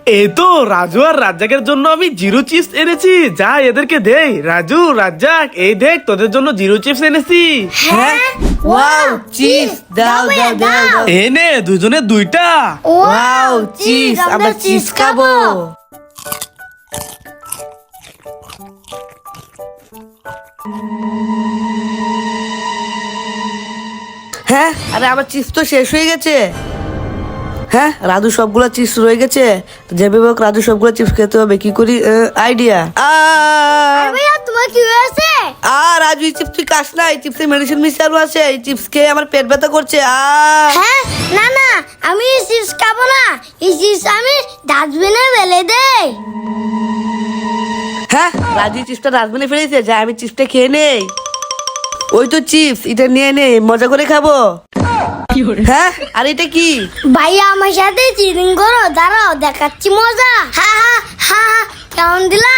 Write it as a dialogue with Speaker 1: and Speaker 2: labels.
Speaker 1: এই তো রাজু আর রাজ্জাকের জন্য আমি জিরো চিপস এনেছি, যা এদেরকে দেই। রাজু, রাজ্জাক, এই দেখ তোদের জন্য জিরো চিপস এনেছি।
Speaker 2: হ্যাঁ, ওয়াও চিপস দাও দাও দাও।
Speaker 1: এই নে দুজনে দুইটা।
Speaker 2: ওয়াও চিপস, আমরা চিপস খাবো। হ্যাঁ, আরে আমার চিপস তো শেষ হয়ে গেছে। হ্যাঁ, রাজু সবগুলো চিপস রয়ে গেছে, যেভাবে হোক রাজু সবগুলো চিপস খেতে হবে। কি করি, আইডিয়া।
Speaker 3: ভাইয়া তোমার কি হয়েছে?
Speaker 2: রাজু এই চিপস তুই খাস না, এই চিপসে মেডিসিন মিশানো আছে। এই চিপস খেয়ে আমার পেট ব্যথা করছে।
Speaker 3: হ্যাঁ, না না, আমি এই চিপস খাবো না। এই চিপস আমি ডাস্টবিনে ফেলে দেই।
Speaker 2: হ্যাঁ, রাজু চিপসটা ডাস্টবিনে ফেলেছে, যা আমি চিপসটা খেয়ে নেই। ওই তো চিপস, এটা নিয়ে নে, মজা করে খাবো। হ্যাঁ, আর এটা কি?
Speaker 3: ভাইয়া আমার সাথে চিটিং করো, দাঁড়াও দেখাচ্ছি মজা। হা হা হা হা, কেমন দিলাম?